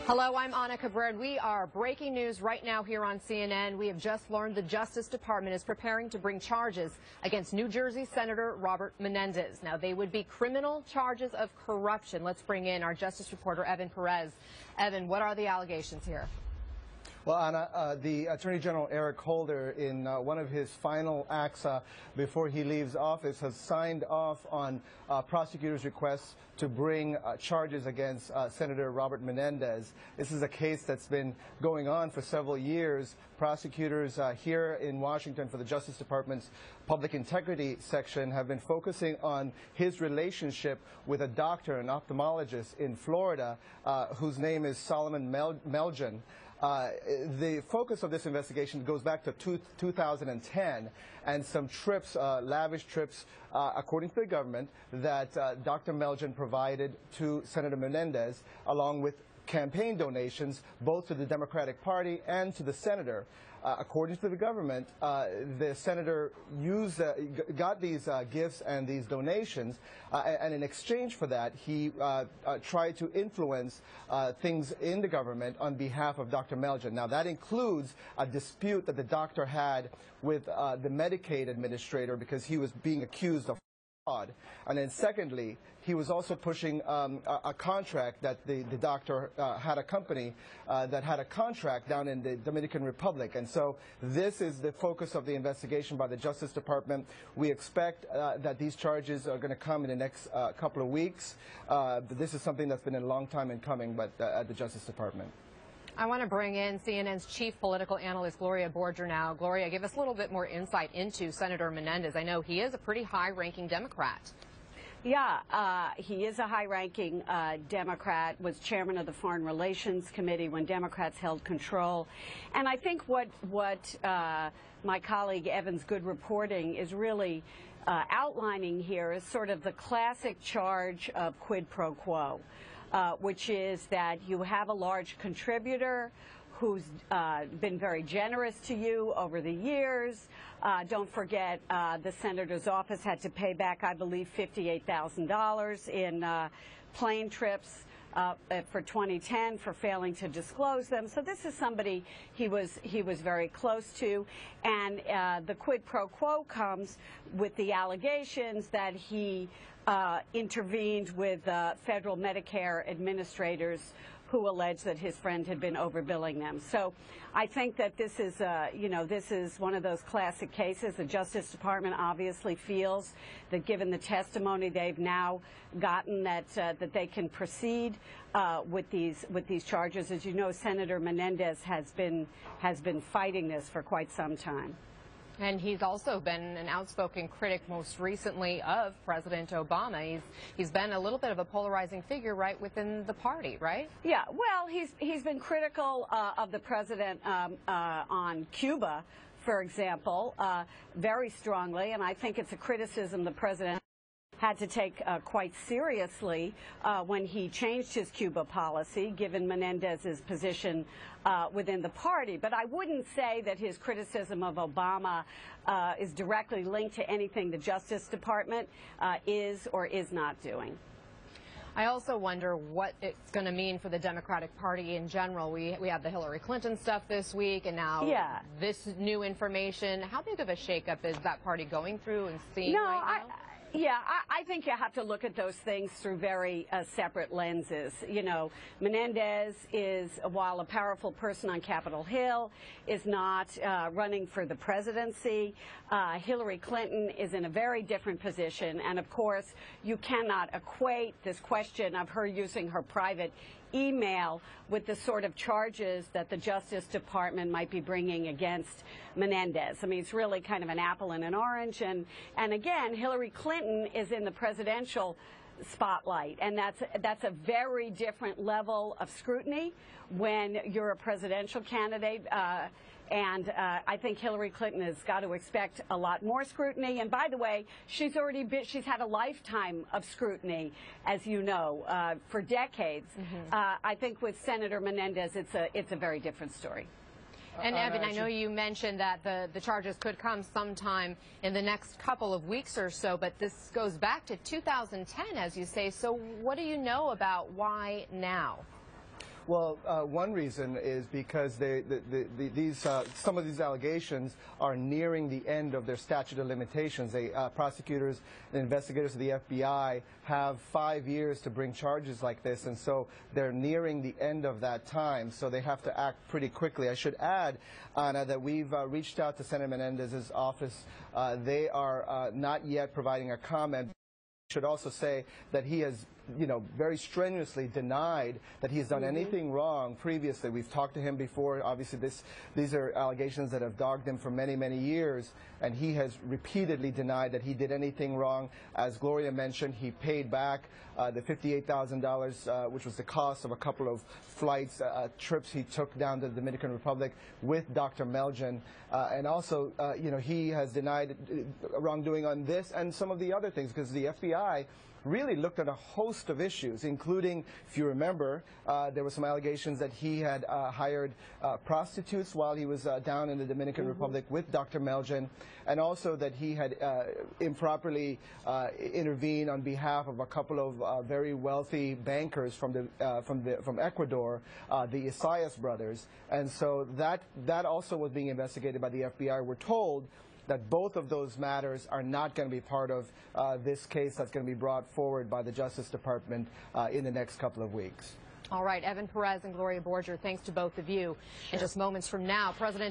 Hello, I'm Anna Cabrera. We are breaking news right now here on CNN. We have just learned the Justice Department is preparing to bring charges against New Jersey Senator Robert Menendez. Now, they would be criminal charges of corruption. Let's bring in our Justice reporter, Evan Perez. Evan, what are the allegations here? Well, Anna, the Attorney General Eric Holder, in one of his final acts before he leaves office, has signed off on prosecutors' requests to bring charges against Senator Robert Menendez. This is a case that's been going on for several years. Prosecutors here in Washington for the Justice Department's Public Integrity Section have been focusing on his relationship with a doctor, an ophthalmologist in Florida, whose name is Solomon Melgen. The focus of this investigation goes back to 2010 and some trips, lavish trips, according to the government, that Dr. Melgen provided to Senator Menendez, along with campaign donations both to the Democratic Party and to the senator. According to the government, the senator got these gifts and these donations, and in exchange for that, he tried to influence things in the government on behalf of Dr. Melgen. Now, that includes a dispute that the doctor had with the Medicaid administrator because he was being accused of fraud. And then secondly, he was also pushing a contract that the doctor had a company that had a contract down in the Dominican Republic. And so this is the focus of the investigation by the Justice Department. We expect that these charges are going to come in the next couple of weeks. This is something that's been a long time in coming, but at the Justice Department. I want to bring in CNN's chief political analyst, Gloria Borger, now. Gloria, give us a little bit more insight into Senator Menendez. I know he is a pretty high-ranking Democrat. Yeah, he is a high-ranking Democrat, was chairman of the Foreign Relations Committee when Democrats held control. And I think what my colleague Evan's good reporting is really outlining here is sort of the classic charge of quid pro quo. Which is that you have a large contributor who's been very generous to you over the years. Don't forget, the senator's office had to pay back, I believe, $58,000 in plane trips for 2010 for failing to disclose them. So this is somebody he was very close to, and the quid pro quo comes with the allegations that he intervened with federal Medicare administrators who alleged that his friend had been overbilling them. So I think that this is, this is one of those classic cases. The Justice Department obviously feels that given the testimony they've now gotten that they can proceed with these charges. As you know, Senator Menendez has been fighting this for quite some time. And he's also been an outspoken critic most recently of President Obama. He's been a little bit of a polarizing figure right within the party, right? Yeah, well, he's been critical of the president on Cuba, for example, very strongly, and I think it's a criticism the president had to take quite seriously when he changed his Cuba policy, given Menendez's position within the party. But I wouldn't say that his criticism of Obama is directly linked to anything the Justice Department is or is not doing. I also wonder what it's going to mean for the Democratic Party in general. We have the Hillary Clinton stuff this week, and now this new information. How big of a shakeup is that party going through and seeing right now? Yeah, I think you have to look at those things through very separate lenses. You know, Menendez is, while a powerful person on Capitol Hill, is not running for the presidency. Hillary Clinton is in a very different position. And, of course, you cannot equate this question of her using her private email with the sort of charges that the Justice Department might be bringing against Menendez. I mean, it's really kind of an apple and an orange. And again, Hillary Clinton is in the presidential spotlight, and that's a very different level of scrutiny when you're a presidential candidate. And I think Hillary Clinton has got to expect a lot more scrutiny. And by the way, she's had a lifetime of scrutiny, as you know, for decades. I think with Senator Menendez, it's a very different story. And Evan, I know you mentioned that the charges could come sometime in the next couple of weeks or so, but this goes back to 2010, as you say. So what do you know about why now? Well, one reason is because some of these allegations are nearing the end of their statute of limitations. Prosecutors and investigators of the FBI have 5 years to bring charges like this, and so they're nearing the end of that time, so they have to act pretty quickly. I should add, Anna, that we've reached out to Senator Menendez's office. They are not yet providing a comment. Should also say that he has, very strenuously denied that he's done anything wrong previously. We've talked to him before. Obviously, these are allegations that have dogged him for many, many years, and he has repeatedly denied that he did anything wrong. As Gloria mentioned, he paid back the $58,000, which was the cost of a couple of flights, trips he took down to the Dominican Republic with Dr. Melgen. And also, he has denied wrongdoing on this and some of the other things, because the FBI really looked at a host of issues, including, if you remember, there were some allegations that he had hired prostitutes while he was down in the Dominican Republic with Dr. Melgen, and also that he had improperly intervened on behalf of a couple of very wealthy bankers from Ecuador, the Isaias brothers. And so that also was being investigated by the FBI. We're told that both of those matters are not going to be part of this case that's going to be brought forward by the Justice Department in the next couple of weeks. All right, Evan Perez and Gloria Borger, thanks to both of you. In just moments from now, President